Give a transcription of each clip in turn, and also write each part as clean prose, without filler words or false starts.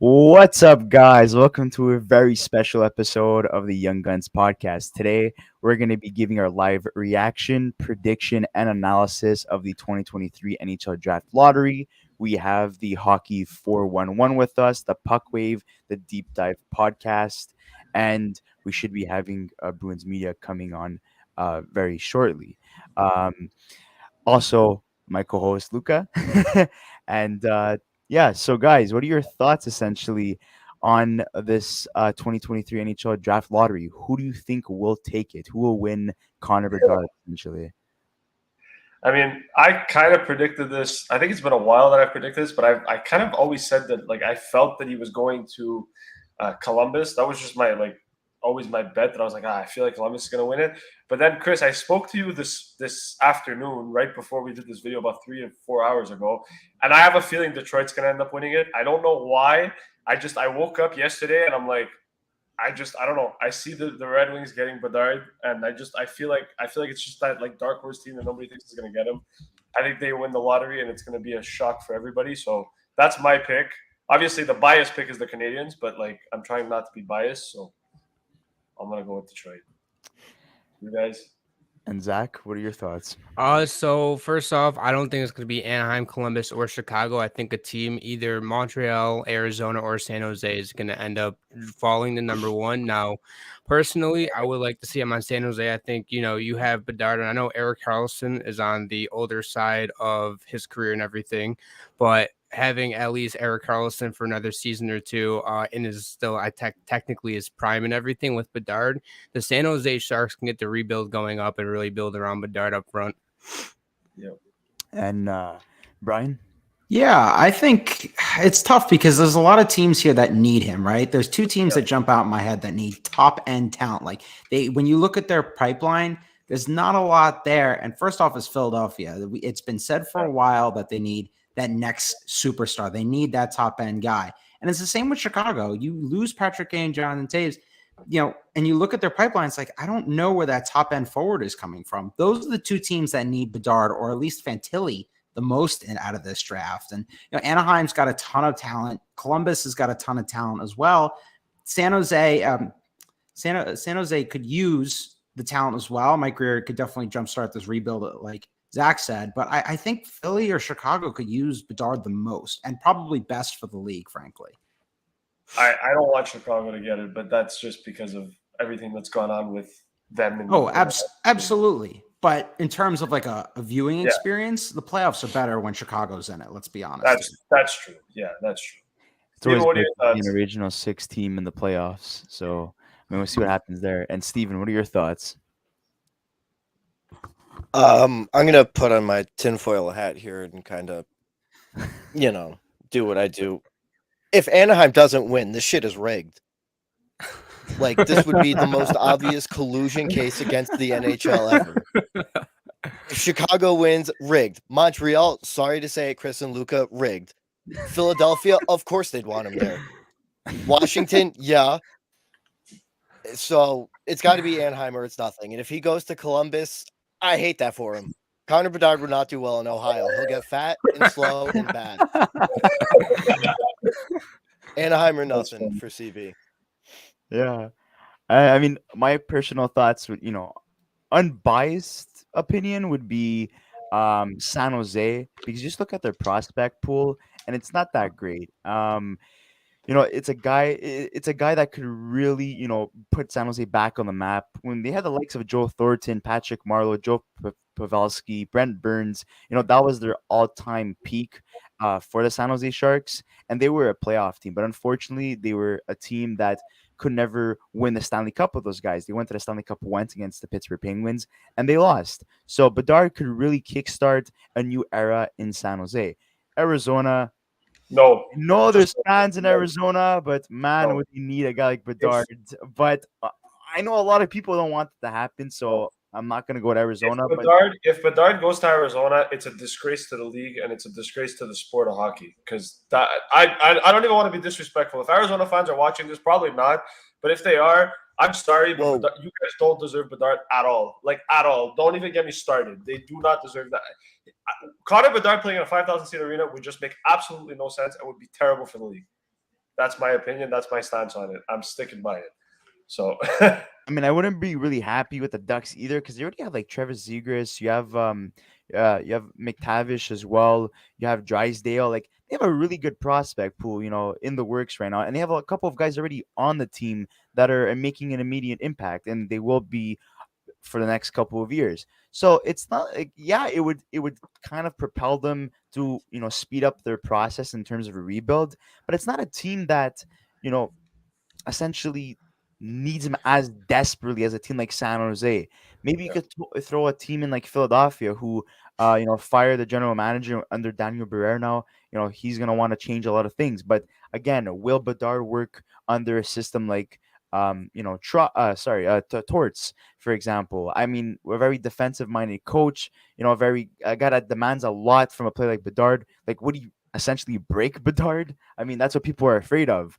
What's up, guys? Welcome to a very special episode of the Young Guns podcast. Today, we're going to be giving our live reaction, prediction, and analysis of the 2023 NHL Draft Lottery. We have the Hockey 411 with us, the Puck Wave, the Deep Dive podcast, and we should be having Bruins Media coming on very shortly. Um, Also, my co-host Luca, and yeah. So, guys, what are your thoughts essentially on this 2023 NHL Draft Lottery? Who do you think will take it? Who will win Connor Bedard essentially? I mean, I kind of predicted this. I think it's been a while that I've predicted this, but I kind of always said that I felt that he was going to Columbus. That was just my always my bet that I was like, I feel like Columbus is going to win it. But then, Chris, I spoke to you this afternoon right before we did this video about 3 or 4 hours ago, and I have a feeling Detroit's going to end up winning it. I don't know why. I woke up yesterday and I'm like, I don't know. I see the Red Wings getting Bedard, and I feel like it's just that dark horse team that nobody thinks is going to get him. I think they win the lottery, and it's going to be a shock for everybody. So that's my pick. Obviously, the biased pick is the Canadians, but I'm trying not to be biased, so I'm going to go with Detroit. You guys? And Zach, what are your thoughts? So first off, I don't think it's going to be Anaheim, Columbus, or Chicago. I think a team either Montreal, Arizona, or San Jose is going to end up falling to number one. Now, personally, I would like to see him on San Jose. I think, you have Bedard, and I know Eric Carlson is on the older side of his career and everything, but having at least Eric Carlson for another season or two in his still technically his prime and everything with Bedard, the San Jose Sharks can get the rebuild going up and really build around Bedard up front. Yeah. And Brian? Yeah, I think it's tough because there's a lot of teams here that need him, right? There's two teams that jump out in my head that need top end talent. When you look at their pipeline, there's not a lot there. And first off is Philadelphia. It's been said for a while that they need that next superstar. They need that top end guy. And it's the same with Chicago. You lose Patrick Kane and Jonathan Taves, and you look at their pipeline, it's like, I don't know where that top end forward is coming from. Those are the two teams that need Bedard or at least Fantilli the most out of this draft. And Anaheim's got a ton of talent. Columbus has got a ton of talent as well. San Jose could use the talent as well. Mike Grier could definitely jumpstart this rebuild, like Zach said. But I think Philly or Chicago could use Bedard the most and probably best for the league, frankly. I don't want Chicago to get it, but that's just because of everything that's gone on with them. Absolutely. But in terms of a viewing experience, the playoffs are better when Chicago's in it. Let's be honest. That's true. Yeah, that's true. It's always good to be an original six team in the playoffs. So we'll see what happens there. And Steven, what are your thoughts? I'm gonna put on my tinfoil hat here and kind of, do what I do. If Anaheim doesn't win, this shit is rigged. This would be the most obvious collusion case against the NHL ever. If Chicago wins, rigged. Montreal, sorry to say it, Chris and Luca, rigged. Philadelphia, of course they'd want him there. Washington, yeah. So it's got to be Anaheim or it's nothing. And if he goes to Columbus, I hate that for him. Connor Bedard would not do well in Ohio. He'll get fat and slow and bad. Anaheim or nothing for CB. Yeah. I mean, my personal thoughts would, unbiased opinion would be San Jose, because just look at their prospect pool and it's not that great. It's a guy that could really, put San Jose back on the map. When they had the likes of Joe Thornton, Patrick Marleau, Joe Pavelski, Brent Burns, that was their all-time peak for the San Jose Sharks, and they were a playoff team. But unfortunately, they were a team that could never win the Stanley Cup with those guys. They went to the Stanley Cup once against the Pittsburgh Penguins, and they lost. So Bedard could really kickstart a new era in San Jose. Arizona, no, there's fans in Arizona, but man, would you need a guy like Bedard? But I know a lot of people don't want that to happen, so I'm not going to go to Arizona. If Bedard goes to Arizona, it's a disgrace to the league and it's a disgrace to the sport of hockey. Because I don't even want to be disrespectful. If Arizona fans are watching this, probably not. But if they are, I'm sorry, but you guys don't deserve Bedard at all. At all. Don't even get me started. They do not deserve that. Connor Bedard playing in a 5,000-seat arena would just make absolutely no sense and would be terrible for the league. That's my opinion. That's my stance on it. I'm sticking by it. So I mean, I wouldn't be really happy with the Ducks either because they already have like Trevor Zegras. You have McTavish as well. You have Drysdale. Like they have a really good prospect pool, in the works right now, and they have a couple of guys already on the team that are making an immediate impact, and they will be for the next couple of years. So it's not like, yeah, it would kind of propel them to speed up their process in terms of a rebuild, but it's not a team that you know essentially needs him as desperately as a team like San Jose. Maybe you yeah. could throw a team in like Philadelphia who, fire the general manager under Daniel Barrera now. He's gonna want to change a lot of things. But again, will Bedard work under a system like, Torts, for example? I mean, a very defensive-minded coach. A very a guy that demands a lot from a player like Bedard. Like, would he essentially break Bedard? I mean, that's what people are afraid of.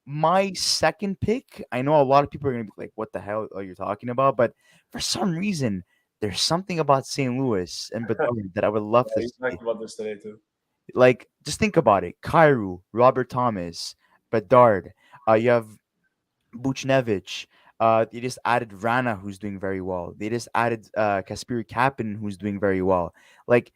My second pick, I know a lot of people are going to be like, what the hell are you talking about? But for some reason, there's something about St. Louis and Bedard that I would love to You see. talked about this today too. Like, just think about it. Kyrou, Robert Thomas, Bedard. You have Buchnevich. They just added Rana, who's doing very well. They just added Kasperi Kapanen, who's doing very well. Like,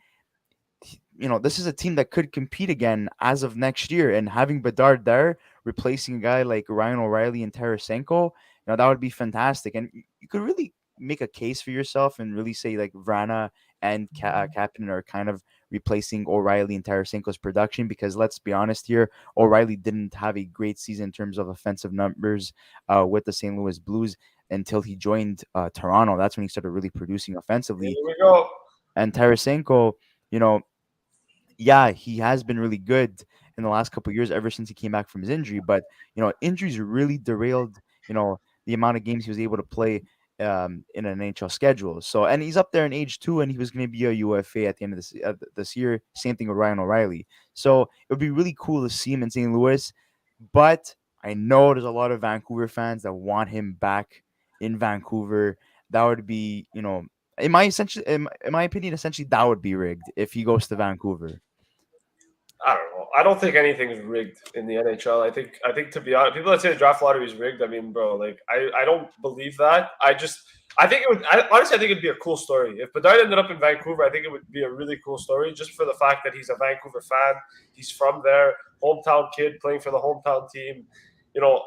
this is a team that could compete again as of next year. And having Bedard there, replacing a guy like Ryan O'Reilly and Tarasenko, that would be fantastic. And you could really make a case for yourself and really say like Vrana and Kapanen are kind of replacing O'Reilly and Tarasenko's production, because let's be honest here, O'Reilly didn't have a great season in terms of offensive numbers with the St. Louis Blues until he joined Toronto. That's when he started really producing offensively. Here we go. And Tarasenko, you know, yeah, he has been really good in the last couple of years ever since he came back from his injury. But injuries really derailed the amount of games he was able to play in an NHL schedule. So, and he's up there in age too, and he was going to be a UFA at the end of this year. Same thing with Ryan O'Reilly. So it would be really cool to see him in St. Louis. But I know there's a lot of Vancouver fans that want him back in Vancouver. That would be, in my opinion, essentially that would be rigged if he goes to Vancouver. I don't know. I don't think anything's rigged in the NHL. I think to be honest, people that say the draft lottery is rigged, I mean, bro, like I don't believe that. I think it would. Honestly, I think it'd be a cool story if Bedard ended up in Vancouver. I think it would be a really cool story, just for the fact that he's a Vancouver fan. He's from there, hometown kid playing for the hometown team.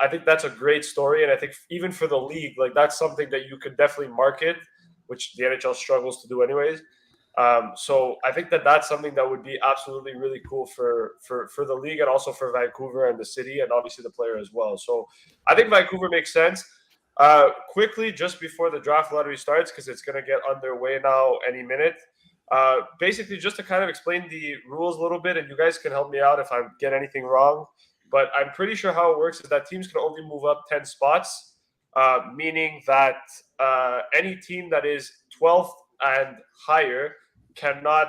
I think that's a great story, and I think even for the league, like that's something that you could definitely market, which the NHL struggles to do anyways. So I think that that's something that would be absolutely really cool for the league and also for Vancouver and the city and obviously the player as well. So I think Vancouver makes sense. Quickly, just before the draft lottery starts, because it's going to get underway now any minute. Basically, just to kind of explain the rules a little bit, and you guys can help me out if I get anything wrong. But I'm pretty sure how it works is that teams can only move up 10 spots, meaning that any team that is 12th and higher cannot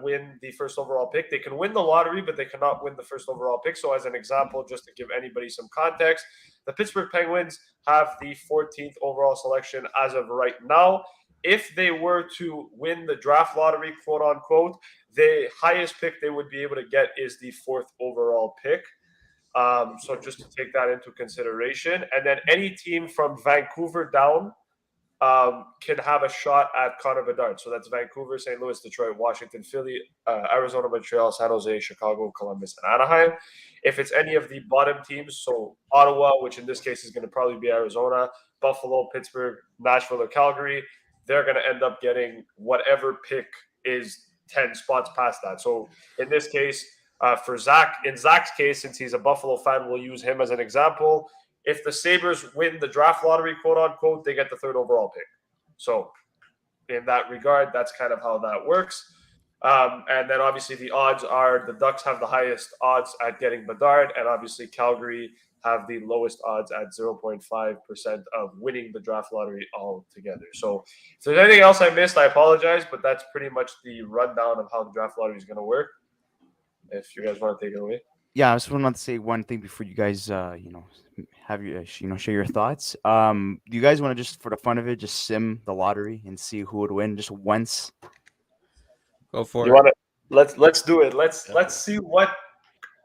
win the first overall pick. They can win the lottery, but they cannot win the first overall pick. So as an example, just to give anybody some context, the Pittsburgh Penguins have the 14th overall selection as of right now. If they were to win the draft lottery, quote unquote, the highest pick they would be able to get is the 4th overall pick. So just to take that into consideration. And then any team from Vancouver down can have a shot at Connor Bedard. So that's Vancouver, St. Louis, Detroit, Washington, Philly, Arizona, Montreal, San Jose, Chicago, Columbus, and Anaheim. If it's any of the bottom teams, so Ottawa, which in this case is going to probably be Arizona, Buffalo, Pittsburgh, Nashville, or Calgary, they're going to end up getting whatever pick is 10 spots past that. So in this case, for Zach, in Zach's case, since he's a Buffalo fan, we'll use him as an example. If the Sabres win the draft lottery, quote unquote, they get the 3rd overall pick. So in that regard, that's kind of how that works. And then obviously the odds are the Ducks have the highest odds at getting Bedard, and obviously Calgary have the lowest odds at 0.5% of winning the draft lottery altogether. So if there's anything else I missed, I apologize, but that's pretty much the rundown of how the draft lottery is going to work. If you guys want to take it away. Yeah, I just wanted to say one thing before you guys, have your, share your thoughts. Do you guys want to just, for the fun of it, just sim the lottery and see who would win just once? Go for You it. want to? Let's do it. Let's see what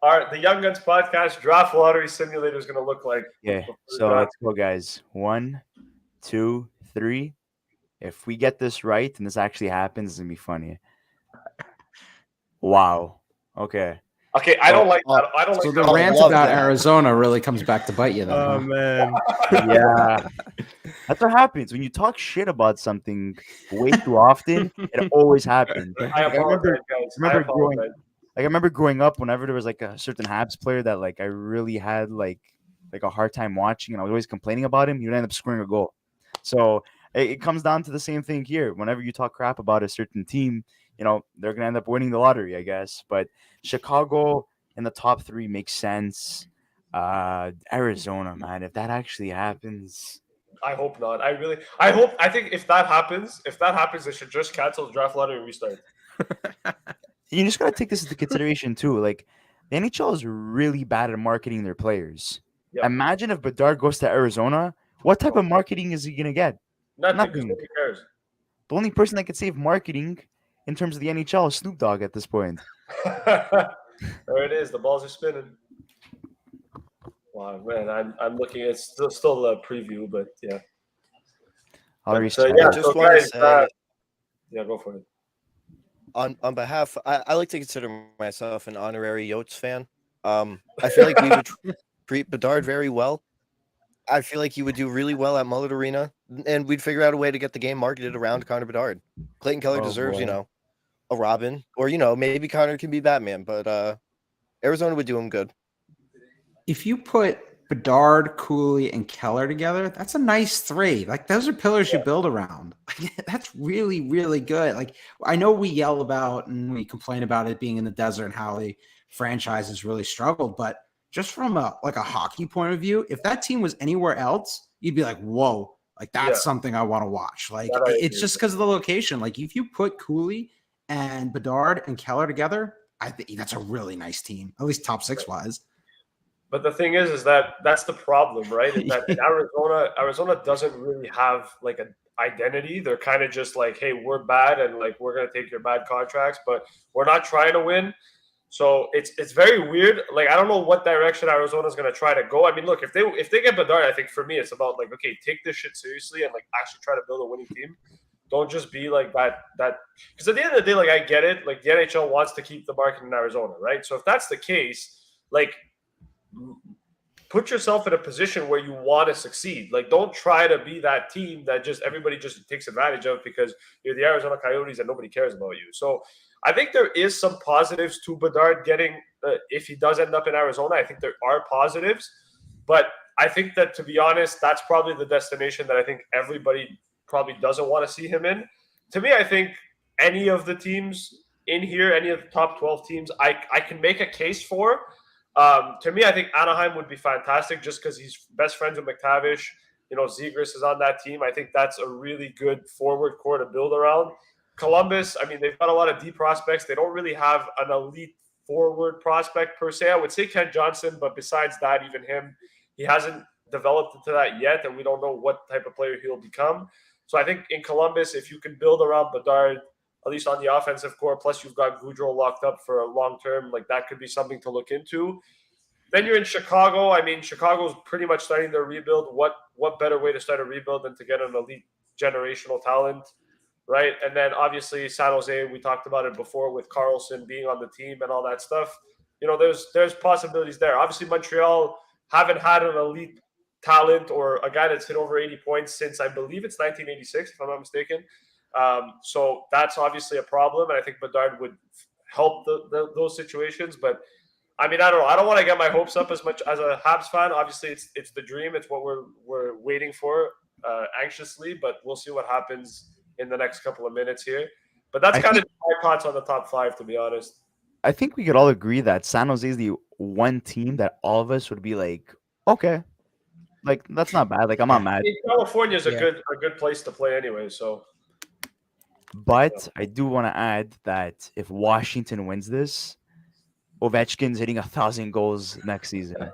the Young Guns podcast draft lottery simulator is going to look like. Okay, before the so draft. let's go, guys. 1, 2, 3. If we get this right and this actually happens, it's gonna be funny. Wow. Okay. Okay, I don't like that. I don't So like the that. rant love about that. Arizona really comes back to bite you, then. huh? man. Yeah. That's what happens when you talk shit about something way too often. It always happens. I apologize, guys. I remember growing- apologize. I remember growing up, whenever there was like a certain Habs player that like I really had like a hard time watching, and I was always complaining about him, he would end up scoring a goal. So it comes down to the same thing here. Whenever you talk crap about a certain team, they're gonna end up winning the lottery, I guess. But Chicago in the top 3 makes sense. Arizona, man, if that actually happens, I hope not. I think if that happens, they should just cancel the draft lottery and restart. you just gotta take this into consideration too. Like the NHL is really bad at marketing their players. Yeah. Imagine if Bedard goes to Arizona. What type of marketing is he gonna get? Nothing. Nothing. Nobody cares. The only person that could save marketing in terms of the NHL is Snoop Dogg at this point. There it is. The balls are spinning. Wow, man, I'm looking. It's still a preview, but yeah. I'll But, restart. yeah, I just so want to guys, say, yeah, go for it. on behalf, I like to consider myself an honorary Yotes fan. I feel like we would treat Bedard very well. I feel like he would do really well at Mullet Arena, and we'd figure out a way to get the game marketed around Connor Bedard. Clayton Keller Oh, deserves, boy. a Robin, or maybe Connor can be Batman, but Arizona would do him good. If you put Bedard, Cooley, and Keller together, that's a nice 3. Like those are pillars you build around. That's really, really good. Like I know we yell about and we complain about it being in the desert and how the franchise has really struggled, but just from a hockey point of view, if that team was anywhere else, you'd be like, whoa, like that's something I want to watch. Like That I it's agree just because of the location. Like if you put Cooley and Bedard and Keller together, I think that's a really nice team, at least top 6 wise. But the thing is that that's the problem, right? Is that in Arizona doesn't really have like an identity. They're kind of just like, hey, we're bad and like we're gonna take your bad contracts, but we're not trying to win. So it's very weird. Like I don't know what direction Arizona's gonna try to go. I mean, look, if they get Bedard, I think for me it's about like, okay, take this shit seriously and like actually try to build a winning team. Don't just be like that because at the end of the day, like I get it, like the NHL wants to keep the market in Arizona, right? So if that's the case, like put yourself in a position where you want to succeed. Like don't try to be that team that just everybody just takes advantage of because you're the Arizona Coyotes and nobody cares about you. So I think there is some positives to Bedard getting if he does end up in Arizona. I think there are positives, but I think that to be honest, that's probably the destination that I think everybody probably doesn't want to see him in. To me, I think any of the teams in here, any of the top 12 teams, I can make a case for. To me, I think Anaheim would be fantastic just because he's best friends with McTavish. Zegras is on that team. I think that's a really good forward core to build around. Columbus, I mean, they've got a lot of deep prospects. They don't really have an elite forward prospect per se. I would say Kent Johnson, but besides that, even him, he hasn't developed into that yet, and we don't know what type of player he'll become. So I think in Columbus, if you can build around Bedard, at least on the offensive core, plus you've got Goudreau locked up for a long term, like that could be something to look into. Then you're in Chicago. I mean, Chicago's pretty much starting their rebuild. What better way to start a rebuild than to get an elite generational talent, right? And then obviously San Jose, we talked about it before with Carlson being on the team and all that stuff. There's possibilities there. Obviously Montreal haven't had an elite talent or a guy that's hit over 80 points since I believe it's 1986, if I'm not mistaken. So that's obviously a problem, and I think Bedard would help those situations. But I mean, I don't know. I don't want to get my hopes up as much as a Habs fan. Obviously, it's the dream. It's what we're waiting for anxiously. But we'll see what happens in the next couple of minutes here. But that's kind of my thoughts on the top 5, to be honest. I think we could all agree that San Jose is the one team that all of us would be like, okay, like that's not bad. Like I'm not mad. California is a good place to play anyway. So. But I do want to add that if Washington wins this, Ovechkin's hitting 1,000 goals next season.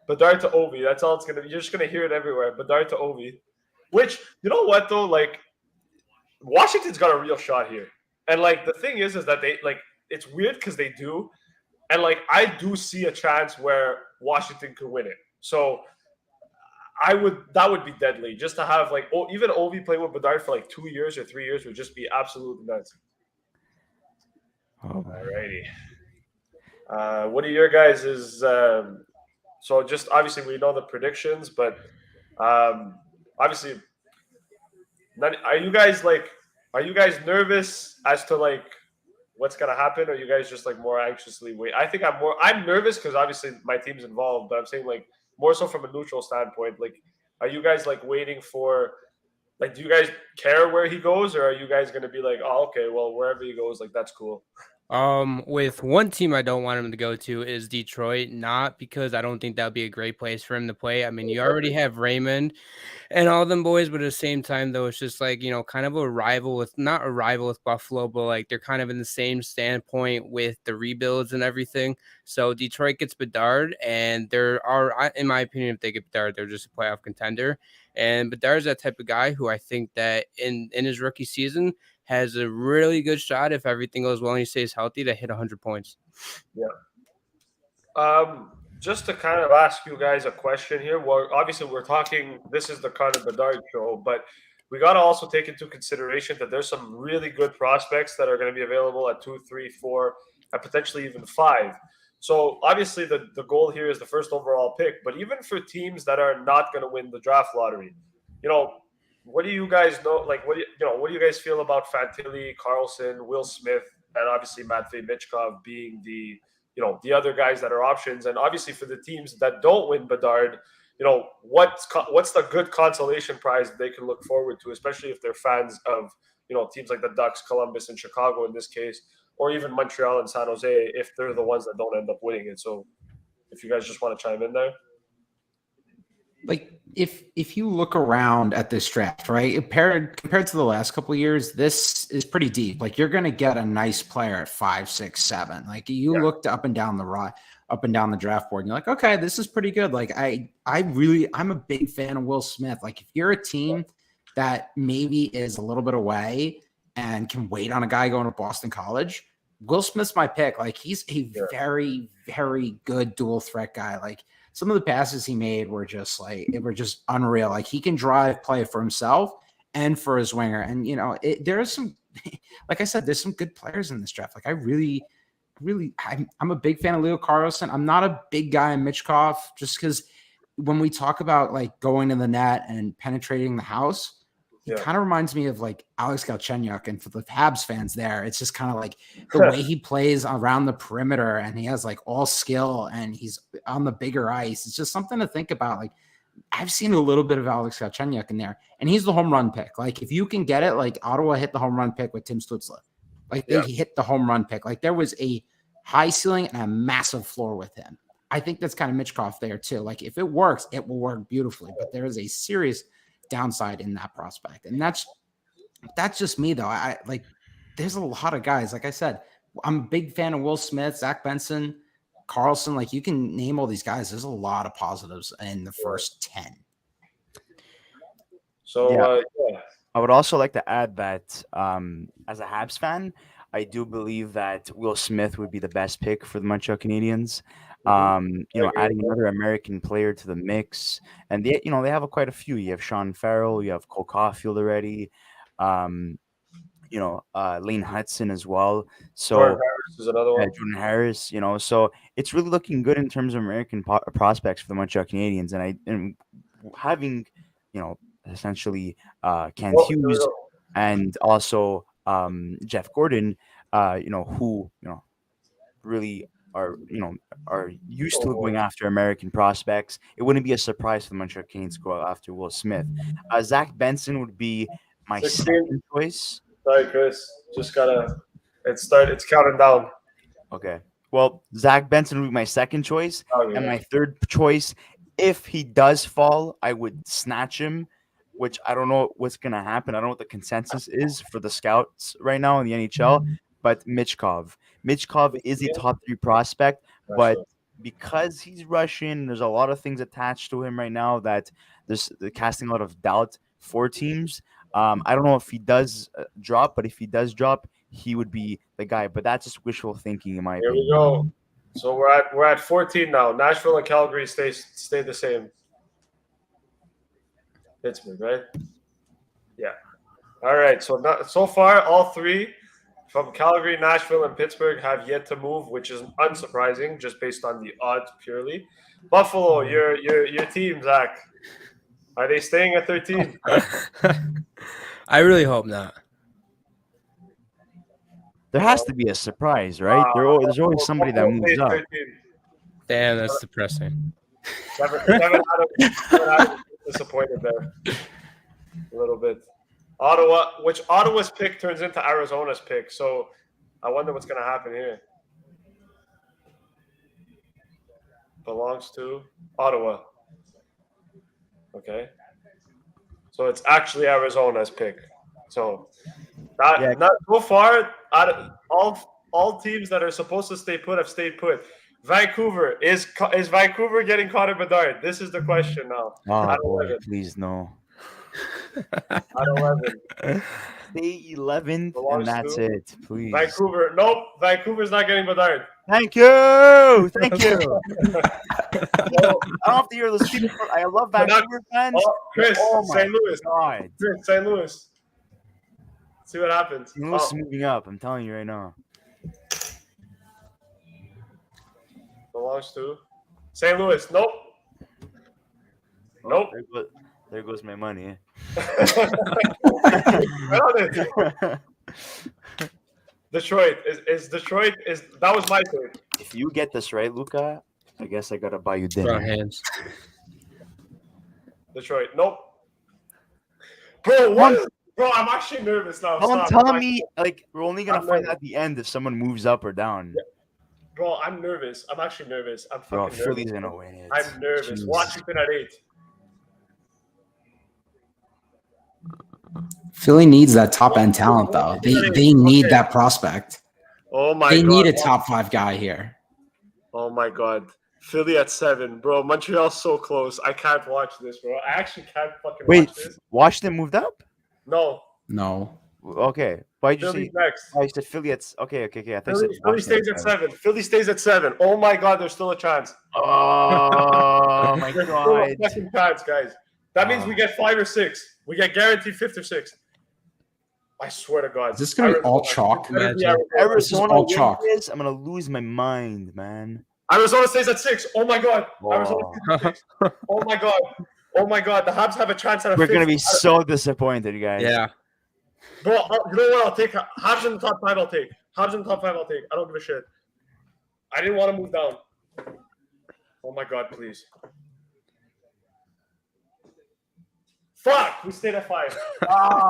Bedard to Ovi. That's all it's going to be. You're just going to hear it everywhere. Bedard to Ovi. Which, you know what, though? Like, Washington's got a real shot here. And, like, the thing is that they, like, it's weird because they do, and like I do see a chance where Washington could win it. So that would be deadly just to have like even Ovi play with Bedard for like 2 years or 3 years would just be absolutely nuts. Oh. Alrighty. What are your guys' so just obviously we know the predictions, but obviously are you guys nervous as to like what's gonna happen, or are you guys just like more anxiously wait? I think I'm nervous because obviously my team's involved, but I'm saying like more so from a neutral standpoint. Like, are you guys like waiting for like, do you guys care where he goes, or are you guys gonna be like, oh, okay, well, wherever he goes, like that's cool? With one team I don't want him to go to is Detroit, not because I don't think that would be a great place for him to play. I mean, you already have Raymond and all them boys, but at the same time, though, it's just like, kind of not a rival with Buffalo, but like they're kind of in the same standpoint with the rebuilds and everything. So Detroit gets Bedard, and in my opinion, if they get Bedard, they're just a playoff contender. And Bedard's that type of guy who I think that in his rookie season has a really good shot, if everything goes well and he stays healthy, to hit 100 points. Yeah. Just to kind of ask you guys a question here. Well, obviously we're talking, this is the Connor Bedard show, but we got to also take into consideration that there's some really good prospects that are going to be available at 2, 3, 4, and potentially even 5. So obviously the goal here is the first overall pick, but even for teams that are not going to win the draft lottery, what do you guys know? Like, what do you guys feel about Fantilli, Carlson, Will Smith, and obviously Matvei Michkov being the other guys that are options? And obviously for the teams that don't win Bedard, what's the good consolation prize they can look forward to, especially if they're fans of, teams like the Ducks, Columbus, and Chicago in this case, or even Montreal and San Jose if they're the ones that don't end up winning it. So if you guys just want to chime in there. Like if you look around at this draft, right, compared to the last couple of years, this is pretty deep. Like you're going to get a nice player at 5, 6, 7. Like you looked up and down the draft board, and you're like, okay, this is pretty good. Like I'm a big fan of Will Smith. Like if you're a team that maybe is a little bit away and can wait on a guy going to Boston College, Will Smith's my pick. Like he's a very, very good dual threat guy. Like some of the passes he made were just unreal. Like he can drive play for himself and for his winger. And, there is some, like I said, there's some good players in this draft. Like I really, I'm a big fan of Leo Carlson. I'm not a big guy in Michkov just because when we talk about like going to the net and penetrating the house, it kind of reminds me of like Alex Galchenyuk. And for the Habs fans there, it's just kind of like the way he plays around the perimeter, and he has like all skill and he's on the bigger ice. It's just something to think about. Like I've seen a little bit of Alex Galchenyuk in there, and he's the home run pick. Like if you can get it, like Ottawa hit the home run pick with Tim Stützle. Like they hit the home run pick. Like there was a high ceiling and a massive floor with him. I think that's kind of Michkov there too. Like if it works, it will work beautifully, but there is a serious downside in that prospect. And that's just me though. I like there's a lot of guys. Like I said, I'm a big fan of Will Smith, Zach Benson, Carlson. Like you can name all these guys. There's a lot of positives in the first 10. So I would also like to add that as a Habs fan, I do believe that Will Smith would be the best pick for the Montreal Canadiens. Adding another American player to the mix, and they have quite a few. You have Sean Farrell, you have Cole Caulfield already, Lane Hudson as well. So Jordan Harris is another one. Jordan Harris, so it's really looking good in terms of American prospects for the Montreal Canadiens, and having, essentially Kent Hughes and also Jeff Gordon, who really are used to going after American prospects. It wouldn't be a surprise for the Montreal Canadiens to go after Will Smith. Zach Benson would be my second choice. Sorry, Chris. Just it's counting down. Okay. Well, Zach Benson would be my second choice. And my third choice, if he does fall, I would snatch him, which I don't know what's going to happen. I don't know what the consensus is for the scouts right now in the NHL, but Michkov. Michkov is a top 3 prospect, but because he's Russian, there's a lot of things attached to him right now that they're casting a lot of doubt for teams. I don't know if he does drop, but if he does drop, he would be the guy. But that's just wishful thinking, in my Here we opinion. go. So we're at 14 now. Nashville and Calgary stay the same. Pittsburgh, right? Yeah. All right. So far, all three from Calgary, Nashville, and Pittsburgh have yet to move, which is unsurprising, just based on the odds purely. Buffalo, your team, Zach. Are they staying at 13? I really hope not. There has to be a surprise, right? There's always somebody that Buffalo moves stays up. 13. Damn, that's depressing. Seven Adams disappointed there a little bit. Ottawa's pick turns into Arizona's pick, so I wonder what's going to happen here. Belongs to Ottawa. Okay. So it's actually Arizona's pick. So not so far. Out of all teams that are supposed to stay put have stayed put. Vancouver is Vancouver getting Connor Bedard? This is the question now. Oh boy, please no. At 11. Stay 11th, Belongs and that's to it, please. Vancouver. Nope. Vancouver's not getting Bedard. Thank you. Thank you. I don't have to hear those people. I love Vancouver fans. Oh, Chris, Oh my St. Louis. God. Chris, St. Louis. See what happens. St. Louis is moving up. I'm telling you right now. Belongs to St. Louis. Nope. Nope. There goes my money. Detroit is Detroit is that was my pick. If you get this right, Luca, I guess I gotta buy you dinner. Strong hands. Detroit. Nope. Bro, what? Bro, I'm actually nervous now. Don't tell me like we're only gonna find out at the end if someone moves up or down. Yeah. Bro, I'm nervous. I'm actually nervous. I'm fucking nervous. Philly's gonna win it. I'm nervous. Jeez. Washington at 8. Philly needs that top end talent, though. They need that prospect. Oh my god. They need a top 5 guy here. Oh my god. Philly at 7. Bro, Montreal's so close. I can't watch this, bro. I actually can't fucking watch this. Washington moved up? No. Okay. Why'd you Philly's say next. I said Philly at okay. I thought Philly stays at 7. Philly stays at 7. Oh my god, there's still a chance. Oh my There's god. still a second chance, guys. That means we get 5 or 6. We get guaranteed 5th or 6th. I swear to God. Is this going to be all chalk? Arizona all chalk. I'm gonna lose my mind, man. Arizona stays at 6. Oh my god. Whoa. Arizona stays at 6. Oh my god. Oh my god. The Habs have a chance at a We're 5th. gonna be so disappointed, guys. Yeah. Bro, you know what? I'll take Habs in the top 5. I'll take Habs in the top 5. I'll take. I don't give a shit. I didn't want to move down. Oh my god, please. Fuck, we stayed at 5.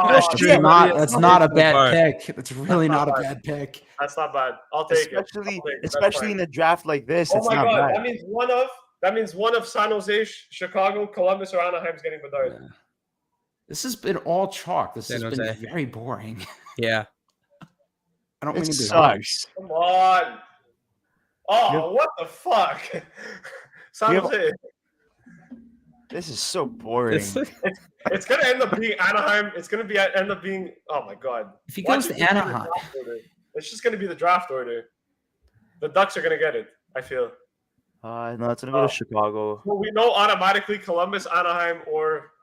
That's not a bad pick. That's really not a bad pick. That's not bad. I'll take it. Especially in a draft like this. Oh it's my not god, bad. that means one of San Jose, Chicago, Columbus, or Anaheim's getting Bedard. Yeah. This has been all chalk. This has San been Jose. very boring. Yeah. I don't mean It to be harsh. sucks. Come on. Oh, what the fuck? San Jose. This is so boring. It's gonna end up being Anaheim. It's gonna end up being. Oh my god! If he goes to Anaheim, it's just gonna be the draft order. The Ducks are gonna get it. I feel. No, it's gonna go to Chicago. Well, we know automatically Columbus, Anaheim, or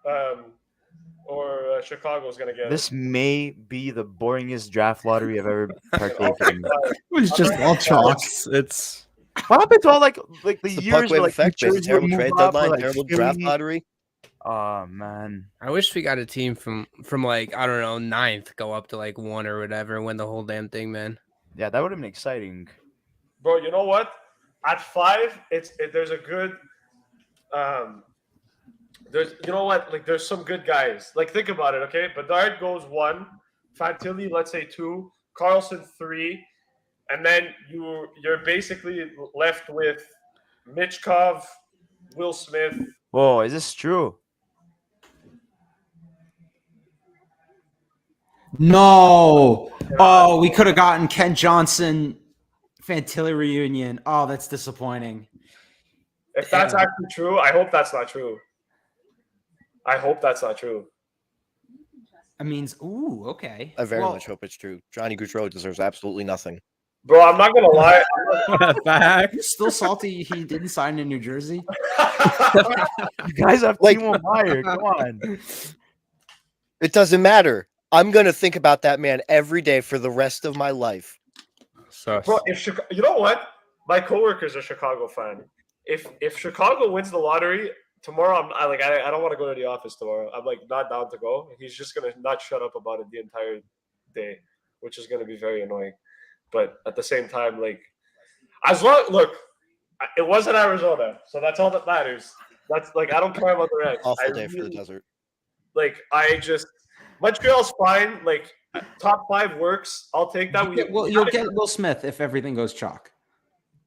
Chicago is gonna get it. This may be the boringest draft lottery I've ever partaken in. it was just all chalk. It's What happened to all like the The years puck where wave like effect, New baby. Jersey Terrible would trade move up, or, deadline, like, terrible Philly? draft lottery. Oh man. I wish we got a team from like I don't know 9th go up to like 1 or whatever and win the whole damn thing, man. Yeah, that would have been exciting. Bro, you know what? At 5, there's a good. There's you know what? Like there's some good guys. Like think about it, okay? Bedard goes 1, Fantilli, let's say 2, Carlson 3, and then you're basically left with Michkov, Will Smith. Whoa, is this true? No. Oh, we could have gotten Ken Johnson, Fantilli reunion. Oh, that's disappointing. If that's actually true, I hope that's not true. I hope that's not true. I mean, ooh, okay. I very Well, much hope it's true. Johnny Gaudreau deserves absolutely nothing. Bro, I'm not gonna lie. you're still salty he didn't sign in New Jersey. You guys have Like- Timo Meyer. Come on. It doesn't matter. I'm gonna think about that man every day for the rest of my life. So Bro, if you know what, my coworker's a Chicago fan. If Chicago wins the lottery tomorrow, I don't want to go to the office tomorrow. I'm like not down to go. He's just gonna not shut up about it the entire day, which is gonna be very annoying. But at the same time, like look, it wasn't Arizona, so that's all that matters. That's like I don't care about the rest. Awful day for the desert. Montreal's fine. Like top 5 works. I'll take that. You'll get Will Smith if everything goes chalk.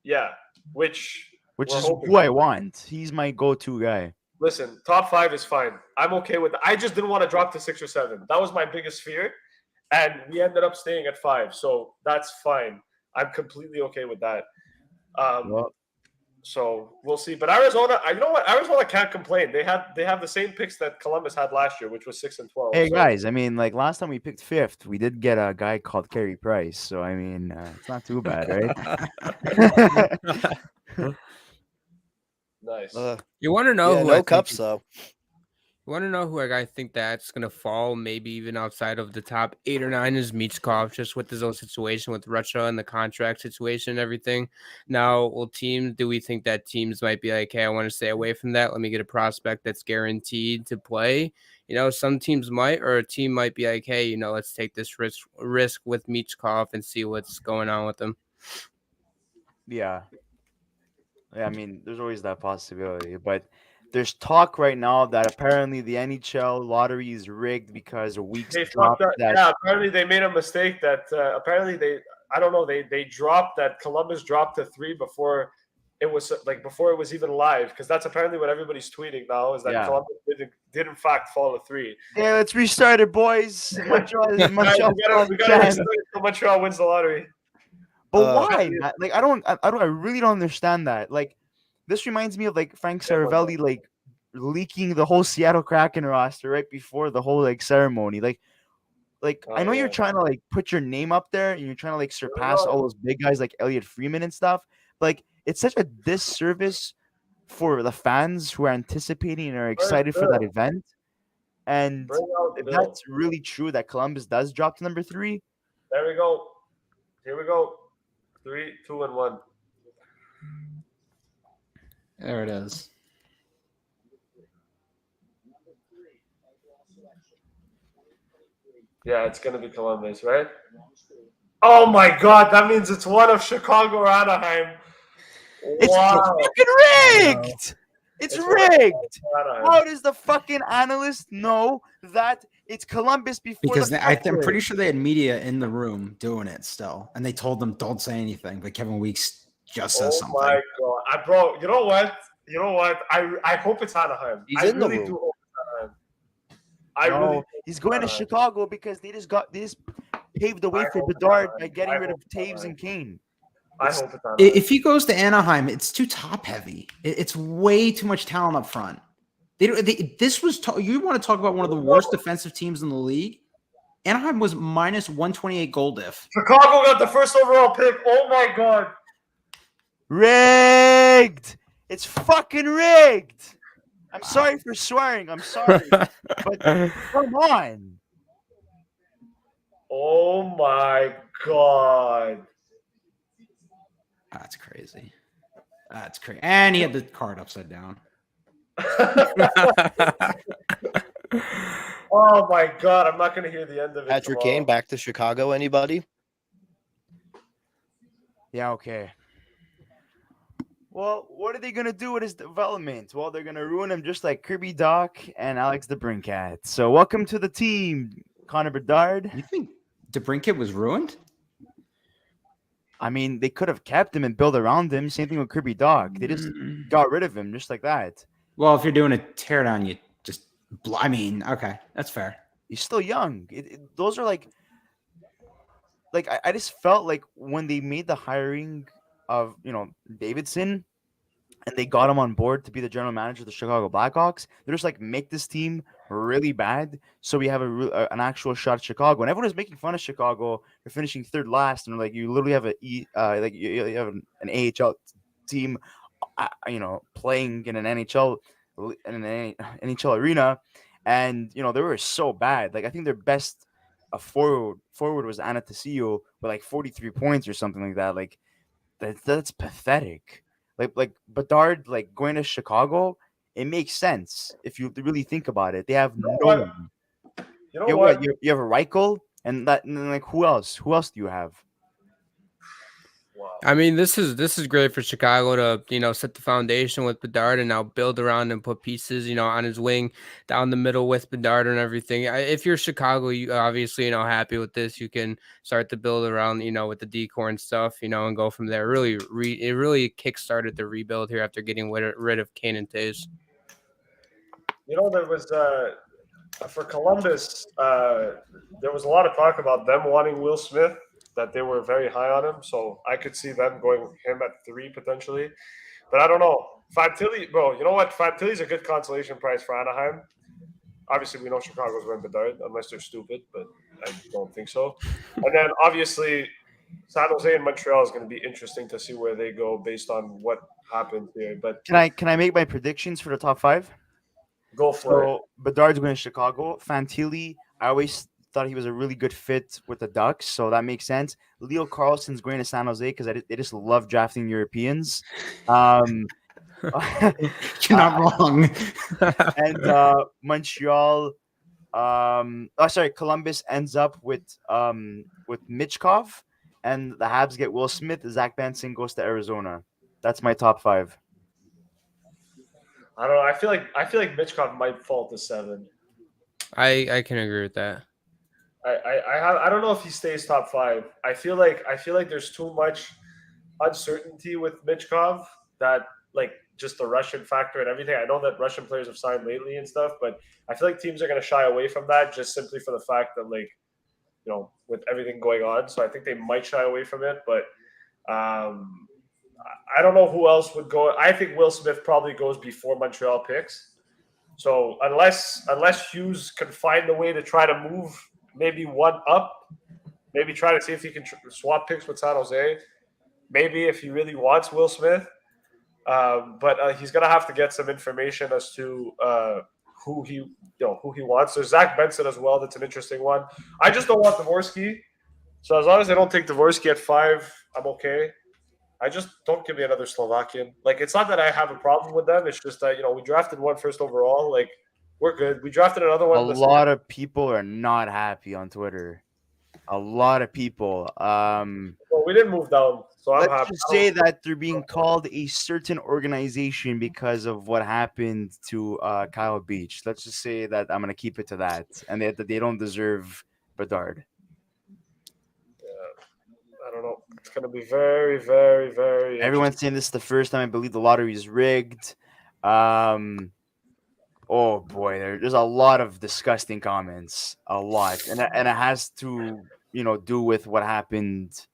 Yeah, which we're is hoping who I for. want. He's my go-to guy. Listen, top 5 is fine. I'm okay with that. I just didn't want to drop to 6 or 7. That was my biggest fear, and we ended up staying at 5, so that's fine. I'm completely okay with that. Well, So we'll see. But Arizona, you know what? Arizona can't complain. They have the same picks that Columbus had last year, which was 6 and 12. hey so- guys, I mean, like last time we picked 5th, we did get a guy called Carey Price. So I mean, it's not too bad, right? Nice. you want to know Yeah, who I no think cups is- though. You want to know who I think that's going to fall, maybe even outside of the top 8 or 9 is Michkov, just with his own situation with Russia and the contract situation and everything. Now, do we think that teams might be like, hey, I want to stay away from that. Let me get a prospect that's guaranteed to play. Some teams might, or a team might be like, hey, let's take this risk with Michkov and see what's going on with him. Yeah. I mean, there's always that possibility, but there's talk right now that apparently the NHL lottery is rigged because weeks They dropped fucked up. that. Yeah, apparently they made a mistake that apparently I don't know, they dropped that Columbus dropped to 3 before it was even live, because that's apparently what everybody's tweeting now, is that Yeah. Columbus did in fact fall to 3. Yeah, let's restart it, boys. Montreal, Guys, Montreal we gotta restart it until Montreal wins the lottery. But why? Man? Like, I really don't understand that. Like, this reminds me of like Frank Saravelli, like leaking the whole Seattle Kraken roster right before the whole like ceremony. Like I know you're trying to like put your name up there and you're trying to like surpass all those big guys like Elliot Freeman and stuff. Like, it's such a disservice for the fans who are anticipating and are excited for that event. And if that's really true that Columbus does drop to number 3, there we go. Here we go. 3, 2, and 1. There it is. Yeah, it's gonna be Columbus, right? Oh my God, that means it's one of Chicago or Anaheim. it's Wow. fucking rigged. It's rigged. Anaheim. How does the fucking analyst know that it's Columbus before? Because the I'm Flyers? pretty sure they had media in the room doing it still, and they told them don't say anything. But Kevin Weeks just says something. Oh my God, bro! You know what? I hope it's Anaheim. He's I in the really room. do hope it's Anaheim. He's going to Chicago because they just paved the way for Bedard by getting rid of Taves and Kane. I hope it's Anaheim. If he goes to Anaheim, it's too top heavy. It's way too much talent up front. You want to talk about one of the worst defensive teams in the league? Anaheim was minus 128 goal diff. Chicago got the first overall pick. Oh my God! Rigged. It's fucking rigged. I'm sorry for swearing. I'm sorry, but come on. Oh my God! That's crazy. That's crazy. And he had the card upside down. Oh my God! I'm not gonna hear the end of it. Patrick tomorrow. Kane back to Chicago. Anybody? Yeah, okay. Well, what are they going to do with his development? Well, they're going to ruin him just like Kirby Doc and Alex DeBrincat. So welcome to the team, Connor Bedard. You think DeBrincat was ruined? I mean, they could have kept him and built around him. Same thing with Kirby Doc. They just got rid of him just like that. Well, if you're doing a teardown, you just I mean, okay, that's fair. He's still young. Those are like I just felt like when they made the hiring of Davidson, and they got him on board to be the general manager of the Chicago Blackhawks. They're just like, make this team really bad so we have an actual shot at Chicago. And everyone is making fun of Chicago. They're finishing third last, and like, you literally have you have an AHL team, playing in an NHL arena, and they were so bad. Like, I think their best forward was Anastasio with like 43 points or something like that. Like, that's pathetic. Like Bedard, like, going to Chicago, it makes sense if you really think about it. They have You know no what? one. You know You, what? you have a Reichel, and then, like, who else? Who else do you have? Wow. I mean, this is great for Chicago to set the foundation with Bedard and now build around and put pieces on his wing down the middle with Bedard and everything. If you're Chicago, you obviously happy with this. You can start to build around with the decor and stuff and go from there. Really, it really kickstarted the rebuild here after getting rid of Kane and Taves. There was for Columbus, there was a lot of talk about them wanting Will Smith, that they were very high on him. So I could see them going him at 3 potentially. But I don't know. Fantilli, bro, you know what? Fantilli's a good consolation price for Anaheim. Obviously, we know Chicago's going Bedard, unless they're stupid, but I don't think so. And then, obviously, San Jose and Montreal is going to be interesting to see where they go based on what happens here. But Can I make my predictions for the top 5? go for it. So Bedard's going to Chicago. Fantilli, I always thought he was a really good fit with the Ducks, so that makes sense. Leo Carlson's going to San Jose because they just love drafting Europeans. You're not wrong. And Montreal, Columbus ends up with Michkov, and the Habs get Will Smith. Zach Benson goes to Arizona. That's my top 5. I don't know. I feel like Michkov might fall to 7. I can agree with that. I don't know if he stays top 5. I feel like there's too much uncertainty with Michkov, that, like, just the Russian factor and everything. I know that Russian players have signed lately and stuff, but I feel like teams are going to shy away from that just simply for the fact that, like, with everything going on. So I think they might shy away from it, but I don't know who else would go. I think Will Smith probably goes before Montreal picks. So unless Hughes can find a way to try to move maybe one up, maybe try to see if he can swap picks with San Jose, maybe if he really wants Will Smith. But he's gonna have to get some information as to who he wants. There's Zach Benson as well. That's an interesting one. I just don't want Dvorsky. So as long as they don't take Dvorsky at 5, I'm okay. I just don't give me another Slovakian. Like, it's not that I have a problem with them. It's just that we drafted one first overall. Like, we're good. We drafted another one. A lot of people are not happy on Twitter. A lot of people. Well, we didn't move down, so I'm Let's happy. just say that they're being called a certain organization because of what happened to Kyle Beach. Let's just say that I'm gonna keep it to that, and that they don't deserve Bedard. I don't know. It's gonna be very, very, very. Everyone's saying this is the first time I believe the lottery is rigged. Oh boy, there's a lot of disgusting comments, a lot, and it has to do with what happened.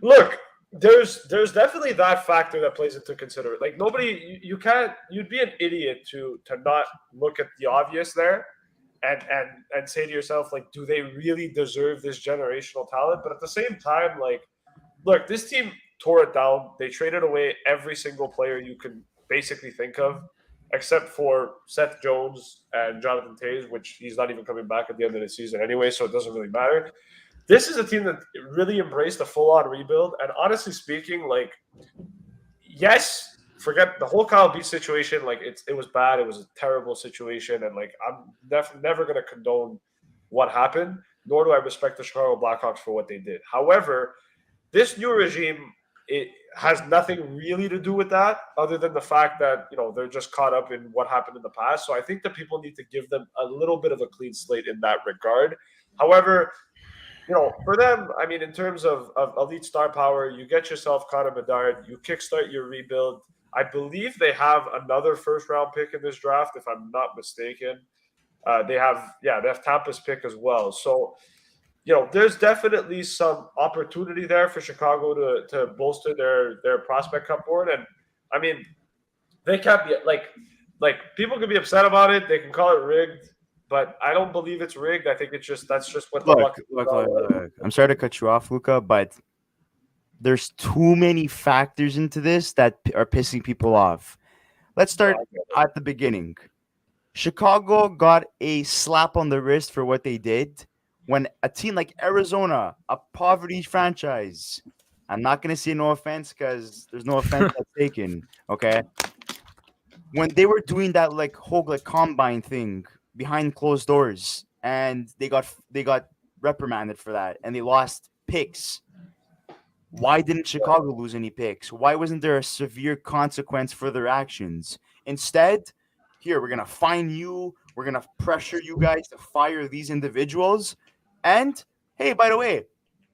Look, there's definitely that factor that plays into consideration. Like, nobody, you can't. You'd be an idiot to not look at the obvious there, and say to yourself, like, do they really deserve this generational talent? But at the same time, like, look, this team tore it down. They traded away every single player you can basically think of, except for Seth Jones and Jonathan Toews, which he's not even coming back at the end of the season anyway, so it doesn't really matter. This is a team that really embraced a full-on rebuild. And honestly speaking, like, yes, forget the whole Kyle Beach situation. Like, it was bad. It was a terrible situation. And, like, I'm never going to condone what happened, nor do I respect the Chicago Blackhawks for what they did. However, this new regime, it has nothing really to do with that other than the fact that, they're just caught up in what happened in the past. So I think that people need to give them a little bit of a clean slate in that regard. However, for them, I mean, in terms of elite star power, you get yourself Connor Bedard, you kickstart your rebuild. I believe they have another first-round pick in this draft, if I'm not mistaken. They have Tampa's pick as well. So, there's definitely some opportunity there for Chicago to bolster their prospect cup board. And I mean, they can't be like people can be upset about it. They can call it rigged, but I don't believe it's rigged. I think that's just what the luck. Look. I'm sorry to cut you off, Luca, but there's too many factors into this that are pissing people off. Let's start at the beginning. Chicago got a slap on the wrist for what they did when a team like Arizona, a poverty franchise, I'm not going to say no offense because there's no offense that's taken, okay? When they were doing that like whole like combine thing behind closed doors and they got reprimanded for that and they lost picks. Why didn't Chicago lose any picks? Why wasn't there a severe consequence for their actions? Instead, here, we're going to fine you. We're going to pressure you guys to fire these individuals. And, hey, by the way,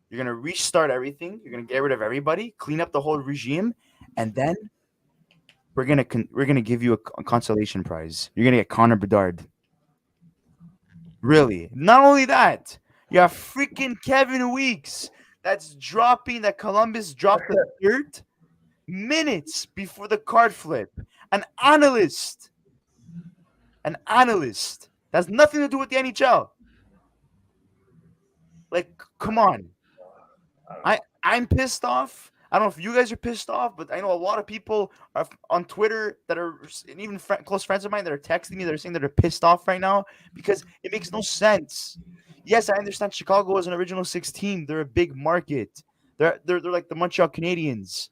you're going to restart everything. You're going to get rid of everybody, clean up the whole regime. And then we're going to give you a consolation prize. You're going to get Connor Bedard. Really? Not only that, you have freaking Kevin Weeks that Columbus dropped the third minutes before the card flip. An analyst that has nothing to do with the NHL. Like, come on. I'm pissed off. I don't know if you guys are pissed off, but I know a lot of people are on Twitter that are and even close friends of mine that are texting me that are saying that they're pissed off right now because it makes no sense. Yes, I understand Chicago is an original six team. They're a big market. They're like the Montreal Canadiens.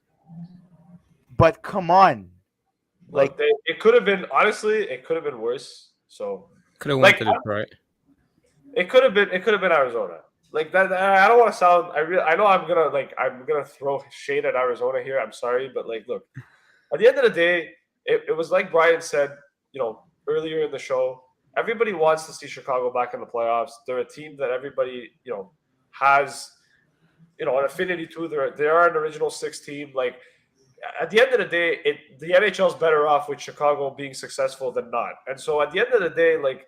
But come on. Like it could have been it could have been worse. So could have went to Detroit. It could have been Arizona. Like that, I don't want to sound. I know I'm gonna throw shade at Arizona here. I'm sorry, but like, look, at the end of the day, it was like Brian said, earlier in the show. Everybody wants to see Chicago back in the playoffs. They're a team that everybody has an affinity to. They are an original six team. Like at the end of the day, the NHL is better off with Chicago being successful than not. And so at the end of the day, like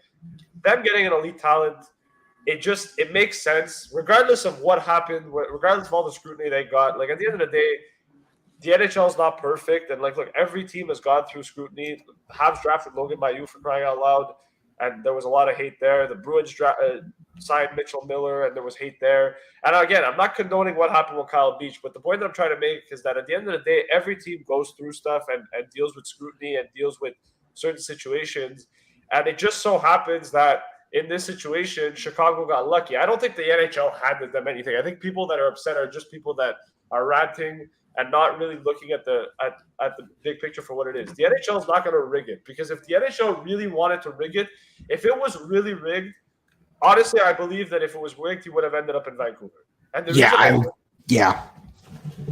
them getting an elite talent. It makes sense, regardless of what happened, regardless of all the scrutiny they got. Like, at the end of the day, the NHL is not perfect. And, like, look, every team has gone through scrutiny. The Habs drafted Logan Mailloux for crying out loud, and there was a lot of hate there. The Bruins signed Mitchell Miller, and there was hate there. And, again, I'm not condoning what happened with Kyle Beach, but the point that I'm trying to make is that at the end of the day, every team goes through stuff and deals with scrutiny and deals with certain situations. And it just so happens that in this situation, Chicago got lucky. I don't think the NHL handed them anything. I think people that are upset are just people that are ranting and not really looking at the big picture for what it is. The NHL is not going to rig it because if the NHL really wanted to rig it, if it was really rigged, honestly, I believe that if it was rigged, he would have ended up in Vancouver. And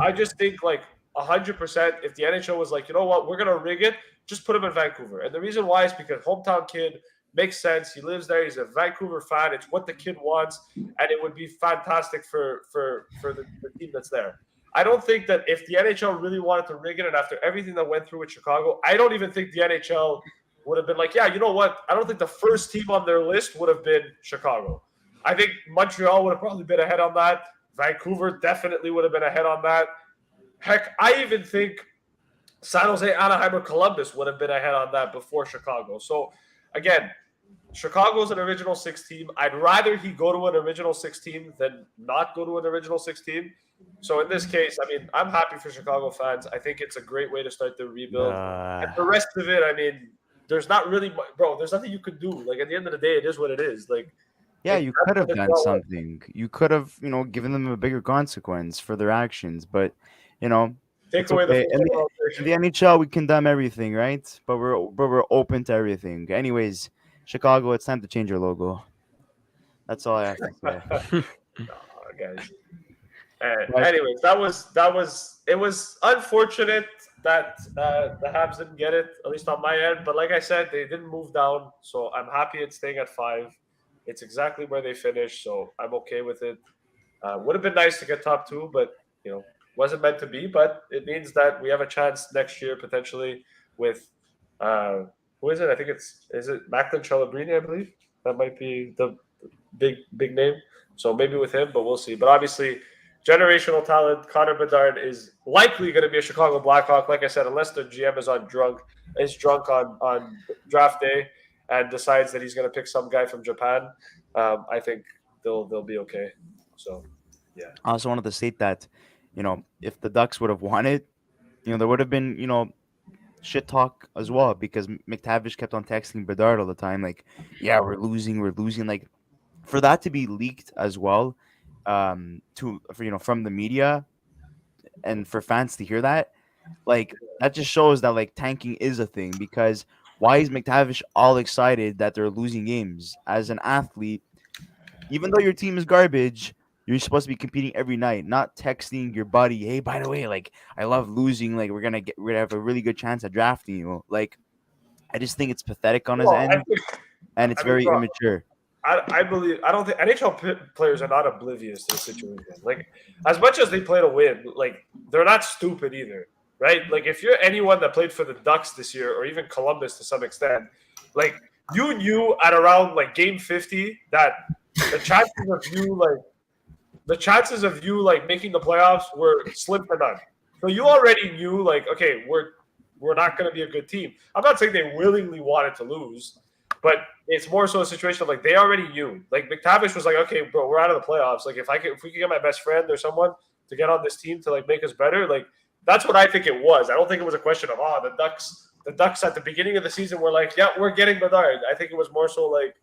I just think like 100%. If the NHL was like, you know what, we're going to rig it, just put him in Vancouver. And the reason why is because hometown kid. Makes sense. He lives there. He's a Vancouver fan. It's what the kid wants, and it would be fantastic for the team that's there. I don't think that if the NHL really wanted to rig it, and after everything that went through with Chicago, I don't even think the NHL would have been like, yeah, you know what? I don't think the first team on their list would have been Chicago. I think Montreal would have probably been ahead on that. Vancouver definitely would have been ahead on that. Heck, I even think San Jose, Anaheim, or Columbus would have been ahead on that before Chicago. So, again, Chicago's an original six team. I'd rather he go to an original six team than not go to an original six team. So in this case, I mean, I'm happy for Chicago fans. I think it's a great way to start the rebuild. And the rest of it, I mean, there's not really, there's nothing you could do. Like at the end of the day, it is what it is. Like, yeah, you could have done something. You could have, given them a bigger consequence for their actions. But, take away in the NHL, we condemn everything, right? But we're open to everything. Anyways, Chicago, it's time to change your logo. That's all I have to say. Guys. Anyways, it was unfortunate that the Habs didn't get it, at least on my end. But like I said, they didn't move down, so I'm happy it's staying at 5. It's exactly where they finished, so I'm okay with it. Would have been nice to get top 2, but wasn't meant to be. But it means that we have a chance next year potentially with. Who is it? I think is it Macklin Celebrini, I believe? That might be the big name. So maybe with him, but we'll see. But obviously, generational talent, Connor Bedard is likely going to be a Chicago Blackhawk. Like I said, unless the GM is on drug, is drunk on draft day and decides that he's going to pick some guy from Japan, I think they'll be okay. So, yeah. I also wanted to state that, if the Ducks would have won it, there would have been, shit talk as well because McTavish kept on texting Bedard all the time, like, yeah, we're losing, we're losing. Like, for that to be leaked as well, from the media and for fans to hear that, like, that just shows that like tanking is a thing because why is McTavish all excited that they're losing games? As an athlete, even though your team is garbage, you're supposed to be competing every night, not texting your buddy, "Hey, by the way, like I love losing. Like we're gonna have a really good chance at drafting you." Like, I just think it's pathetic on his Well, end, and it's very bro, immature. I believe I don't think NHL players are not oblivious to the situation. Like, as much as they play to win, like they're not stupid either, right? Like, if you're anyone that played for the Ducks this year, or even Columbus to some extent, like you knew at around like game 50 that the chances of you making the playoffs were slim to none. So you already knew, like, okay, we're not going to be a good team. I'm not saying they willingly wanted to lose, but it's more so a situation of like they already knew. Like McTavish was like, okay, bro, we're out of the playoffs. Like if we could get my best friend or someone to get on this team to like make us better, like that's what I think it was. I don't think it was a question of the Ducks at the beginning of the season were like, yeah, we're getting Bedard. I think it was more so like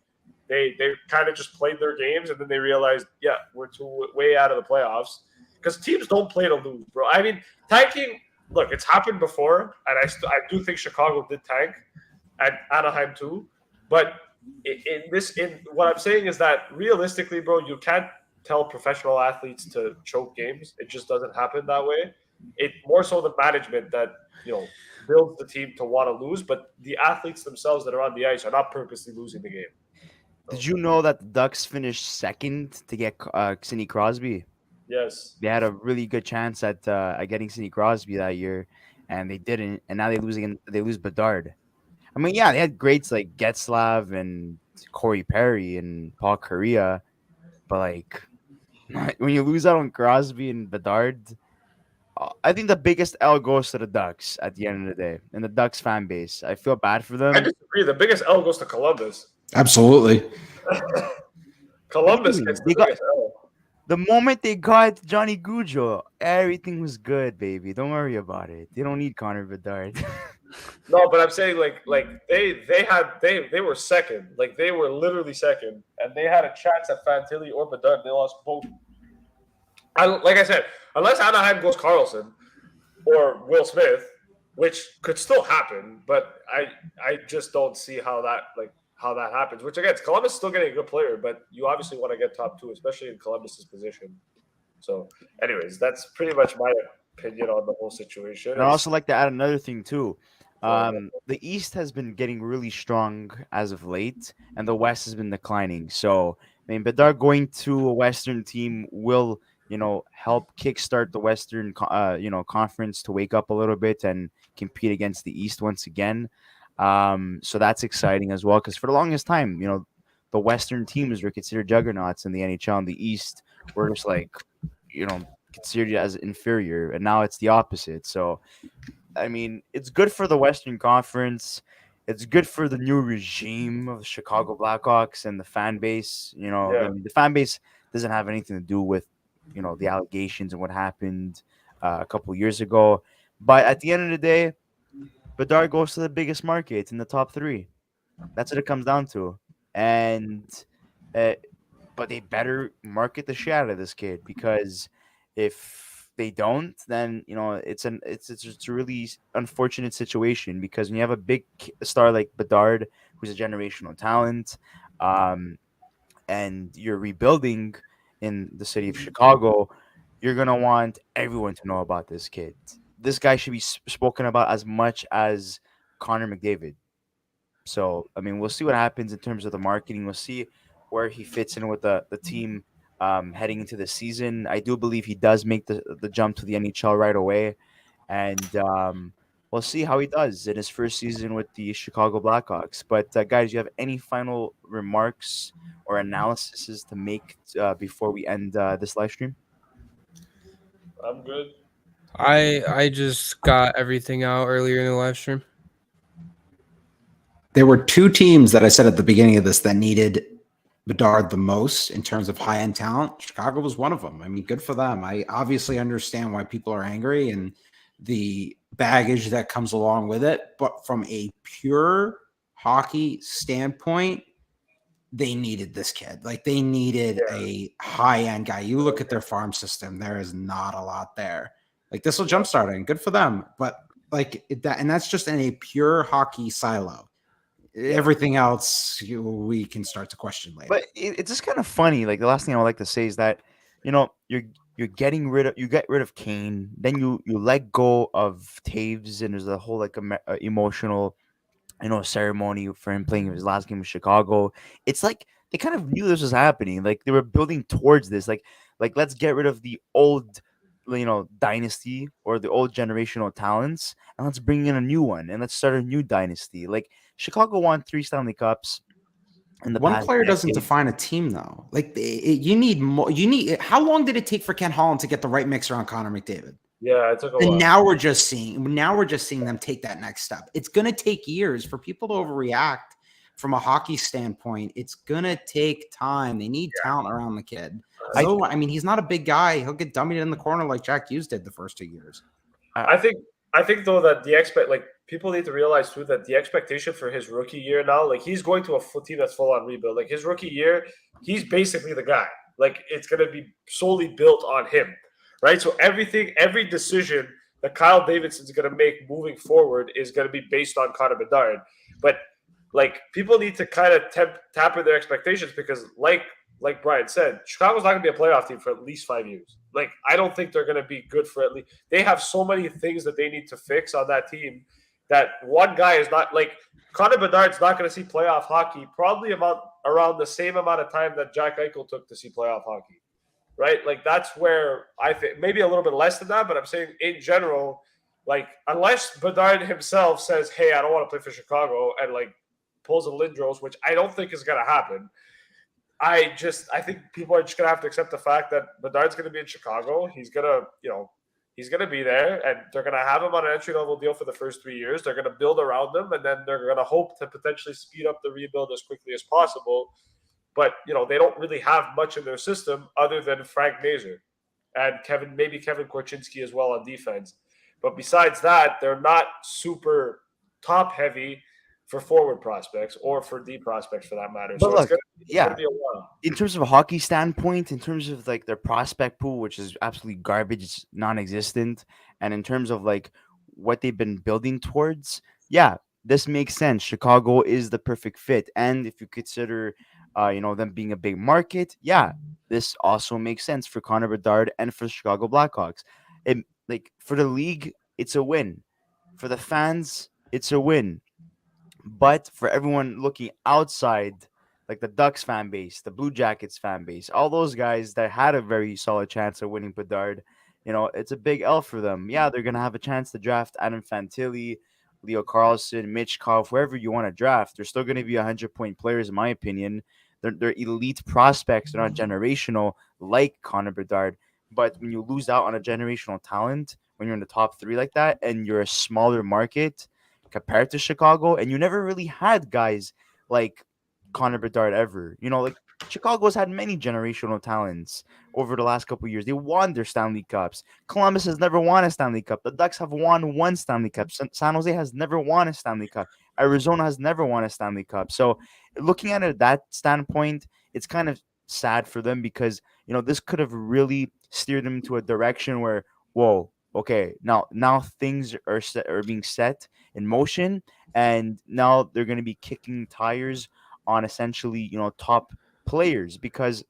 they kind of just played their games and then they realized, yeah, we're way out of the playoffs because teams don't play to lose, bro. I mean, tanking. Look, it's happened before, and I do think Chicago did tank, and Anaheim too. But in what I'm saying is that realistically, bro, you can't tell professional athletes to choke games. It just doesn't happen that way. It more so the management that builds the team to want to lose, but the athletes themselves that are on the ice are not purposely losing the game. Did you know that the Ducks finished second to get Sidney Crosby? Yes. They had a really good chance at getting Sidney Crosby that year, and they didn't. And now they lose again. They lose Bedard. I mean, yeah, they had greats like Getzlav and Corey Perry and Paul Correa, but like when you lose out on Crosby and Bedard, I think the biggest L goes to the Ducks at the end of the day, and the Ducks fan base. I feel bad for I them. disagree. The biggest L goes to Columbus. Absolutely. Columbus gets the biggest L. The moment they got Johnny Gujo, everything was good, baby. Don't worry about it. They don't need Connor Bedard. No, but I'm saying like they were second. Like they were literally second, and they had a chance at Fantilli or Bedard. They lost both. Like I said, unless Anaheim goes Carlson or Will Smith, which could still happen, but I just don't see how that happens. Which again, Columbus is still getting a good player, but you obviously want to get top two, especially in Columbus's position. So, anyways, that's pretty much my opinion on the whole situation. And I'd also like to add another thing too. The East has been getting really strong as of late, and the West has been declining. So, I mean, Bedard going to a Western team will, help kickstart the Western, conference to wake up a little bit and compete against the East once again. So that's exciting as well because for the longest time, the Western teams were considered juggernauts in the NHL, and the East were just like, considered as inferior, and now it's the opposite. So, I mean, it's good for the Western Conference. It's good for the new regime of the Chicago Blackhawks and the fan base. I mean, the fan base doesn't have anything to do with, the allegations and what happened a couple years ago. But at the end of the day, Bedard goes to the biggest market in the top three. That's what it comes down to. And, but they better market the shit out of this kid because if they don't, then it's a really unfortunate situation because when you have a big star like Bedard, who's a generational talent, and you're rebuilding in the city of Chicago, you're gonna want everyone to know about this kid. This guy should be spoken about as much as Connor McDavid. So, I mean, we'll see what happens in terms of the marketing. We'll see where he fits in with the team heading into the season. I do believe he does make the jump to the NHL right away. And we'll see how he does in his first season with the Chicago Blackhawks. But, guys, you have any final remarks or analyses to make before we end this live stream? I'm good. I just got everything out earlier in the live stream. There were two teams that I said at the beginning of this that needed Bedard the most in terms of high-end talent. Chicago was one of them. I mean, good for them. I obviously understand why people are angry and the baggage that comes along with it. But from a pure hockey standpoint, they needed this kid. Like, they needed a high-end guy. You look at their farm system, there is not a lot there. Like, this will jumpstart it, and good for them. But like that, and that's just in a pure hockey silo. Everything else we can start to question later. But it's just kind of funny. Like, the last thing I would like to say is that, you're getting rid of you get rid of Kane, then you let go of Taves, and there's a whole like emotional ceremony for him playing his last game with Chicago. It's like they kind of knew this was happening. Like, they were building towards this. Like let's get rid of the old, dynasty or the old generational talents, and let's bring in a new one, and let's start a new dynasty. Like, Chicago won 3 Stanley Cups in the One past player doesn't decade. define a team, though. Like, you need more. How long did it take for Ken Holland to get the right mix around Connor McDavid? Yeah, it took a And while. now we're just seeing them take that next step. It's going to take years for people to overreact from a hockey standpoint. It's going to take time. They need talent around the kid. So, I mean, he's not a big guy. He'll get dummied in the corner like Jack Hughes did the first 2 years. I think though that people need to realize too that the expectation for his rookie year now, like, he's going to a full team that's full on rebuild. Like, his rookie year, he's basically the guy. Like, it's going to be solely built on him, right? So every decision that Kyle Davidson's going to make moving forward is going to be based on Connor Bedard. But like, people need to kind of tap their expectations, because like Brian said, Chicago's not going to be a playoff team for at least 5 years. Like, I don't think they're going to be good for at least. They have so many things that they need to fix on that team that one guy is not, like, Connor Bedard's not going to see playoff hockey probably around the same amount of time that Jack Eichel took to see playoff hockey, right? Like, that's where I think maybe a little bit less than that, but I'm saying in general, like, unless Bedard himself says, hey, I don't want to play for Chicago, and like pulls a Lindros, which I don't think is going to happen. I think people are just gonna have to accept the fact that Bedard's gonna be in Chicago. He's gonna be there, and they're gonna have him on an entry level deal for the first 3 years. They're gonna build around him, and then they're gonna hope to potentially speed up the rebuild as quickly as possible. But they don't really have much in their system other than Frank Nazar and Kevin Korchinski as well on defense. But besides that, they're not super top heavy for forward prospects or for D prospects for that matter. But So look, it's gonna be a while. in terms of a hockey standpoint, in terms of like their prospect pool, which is absolutely garbage, it's non-existent, and in terms of like what they've been building towards, yeah, this makes sense. Chicago is the perfect fit, and if you consider, them being a big market, yeah, this also makes sense for Connor Bedard and for Chicago Blackhawks. It, like, for the league, it's a win. For the fans, it's a win. But for everyone looking outside, like the Ducks fan base, the Blue Jackets fan base, all those guys that had a very solid chance of winning Bedard, it's a big L for them. Yeah, they're gonna have a chance to draft Adam Fantilli, Leo Carlson, Mitch Koff, wherever you want to draft. They're still gonna be 100-point players, in my opinion. They're elite prospects. They're not generational like Connor Bedard. But when you lose out on a generational talent, when you're in the top 3 like that, and you're a smaller market compared to Chicago, and you never really had guys like Connor Bedard ever. Like, Chicago's had many generational talents over the last couple of years. They won their Stanley Cups. Columbus has never won a Stanley Cup. The Ducks have won one Stanley Cup. San Jose has never won a Stanley Cup. Arizona has never won a Stanley Cup. So, looking at it at that standpoint, it's kind of sad for them, because this could have really steered them to a direction where, whoa, okay, now things are being set in motion, and now they're going to be kicking tires on essentially top players, because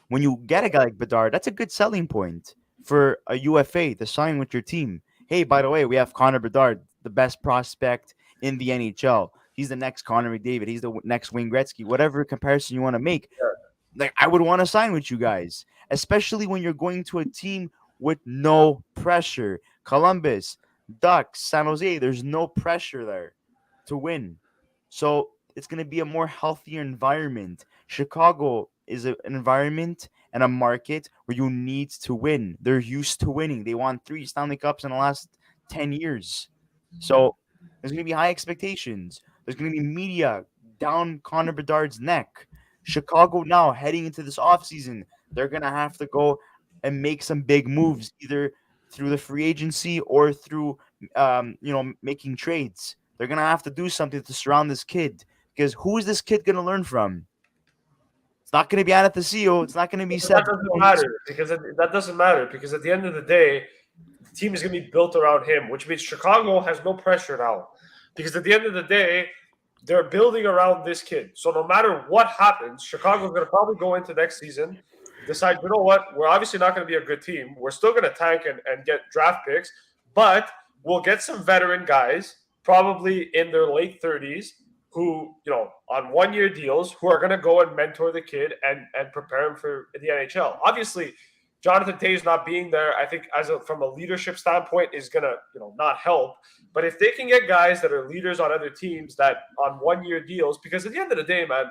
when you get a guy like Bedard, that's a good selling point for a UFA to sign with your team. Hey, by the way, we have Connor Bedard, the best prospect in the NHL. He's the next Connor McDavid. He's the next Wayne Gretzky. Whatever comparison you want to make, like, I would want to sign with you guys, especially when you're going to a team with no pressure. Columbus, Ducks, San Jose, there's no pressure there to win. So it's going to be a more healthier environment. Chicago is an environment and a market where you need to win. They're used to winning. They won 3 Stanley Cups in the last 10 years. So there's going to be high expectations. There's going to be media down Connor Bedard's neck. Chicago now heading into this offseason, they're going to have to go and make some big moves, either through the free agency or through, making trades. They're going to have to do something to surround this kid, because who is this kid going to learn from? It's not going to be Anastasio. It's not going to be But Seth that doesn't Jones. matter that doesn't matter because at the end of the day, the team is going to be built around him, which means Chicago has no pressure now. Because at the end of the day, they're building around this kid. So no matter what happens, Chicago's going to probably go into next season, decide, you know what, we're obviously not going to be a good team. We're still going to tank and get draft picks, but we'll get some veteran guys, probably in their late 30s, who, on 1-year deals, who are going to go and mentor the kid and prepare him for the NHL. Obviously, Jonathan Toews not being there, I think, from a leadership standpoint, is gonna, not help. But if they can get guys that are leaders on other teams that on 1-year deals, because at the end of the day, man,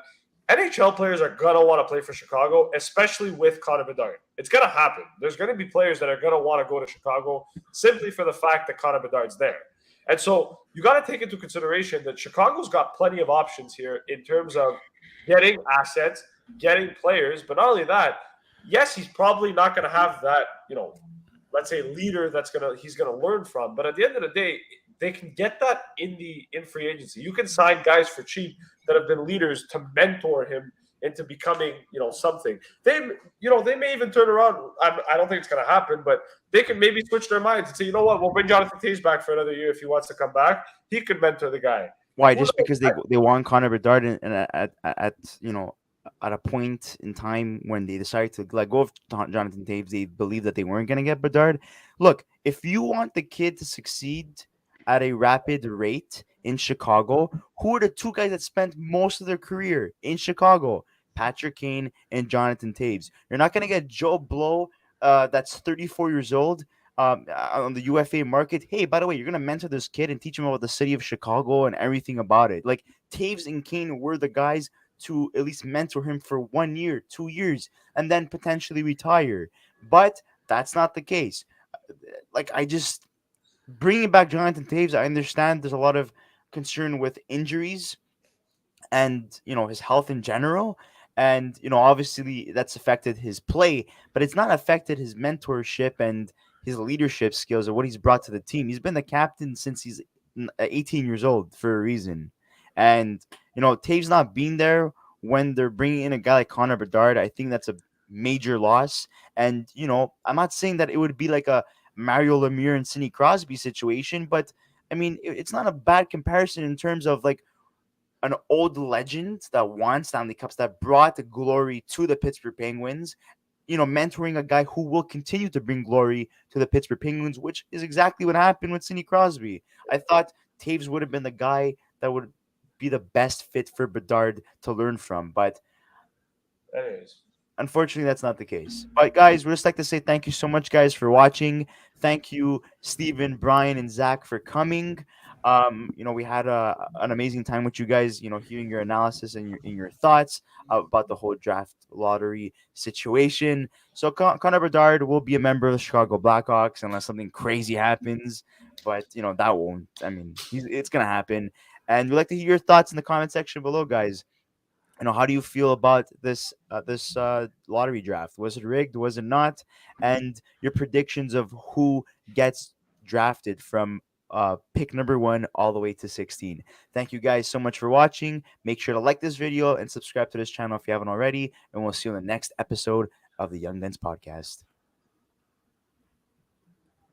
NHL players are gonna want to play for Chicago, especially with Connor Bedard. It's gonna happen. There's gonna be players that are gonna want to go to Chicago simply for the fact that Connor Bedard's there. And so you got to take into consideration that Chicago's got plenty of options here in terms of getting assets, getting players, but not only that. Yes, he's probably not going to have that, let's say leader he's going to learn from. But at the end of the day, they can get that in free agency. You can sign guys for cheap that have been leaders to mentor him into becoming, something. They may even turn around. I don't think it's going to happen, but they can maybe switch their minds and say, you know what, we'll bring Jonathan Toews back for another year if he wants to come back. He could mentor the guy. Why? Just because they want Connor Bedard and at a point in time when they decided to let go of Jonathan Toews, they believed that they weren't going to get Bedard. Look, if you want the kid to succeed at a rapid rate in Chicago, who are the two guys that spent most of their career in Chicago? Patrick Kane and Jonathan Toews. You're not going to get Joe Blow, that's 34 years old, on the UFA market. Hey, by the way, you're going to mentor this kid and teach him about the city of Chicago and everything about it. Like, Toews and Kane were the guys to at least mentor him for 1 year, 2 years, and then potentially retire. But that's not the case. Bringing back Jonathan Toews, I understand there's a lot of concern with injuries and, his health in general. And, obviously that's affected his play, but it's not affected his mentorship and his leadership skills or what he's brought to the team. He's been the captain since he's 18 years old for a reason. And, Toews not being there when they're bringing in a guy like Connor Bedard, I think that's a major loss. And, I'm not saying that it would be like a Mario Lemieux and Sidney Crosby situation, but, I mean, it's not a bad comparison in terms of, like, an old legend that won Stanley Cups, that brought the glory to the Pittsburgh Penguins, mentoring a guy who will continue to bring glory to the Pittsburgh Penguins, which is exactly what happened with Sidney Crosby. I thought Toews would have been the guy that would be the best fit for Bedard to learn from, but anyways, unfortunately that's not the case. But guys, we'd just like to say thank you so much, guys, for watching. Thank you, Steven, Brian, and Zach, for coming. We had an amazing time with you guys, hearing your analysis and your thoughts about the whole draft lottery situation. So Connor Bedard will be a member of the Chicago Blackhawks unless something crazy happens, but that won't. I mean, it's gonna happen. And we'd like to hear your thoughts in the comment section below, guys. How do you feel about this lottery draft? Was it rigged? Was it not? And your predictions of who gets drafted from pick number 1 all the way to 16. Thank you guys so much for watching. Make sure to like this video and subscribe to this channel if you haven't already. And we'll see you in the next episode of the Young Dens Podcast.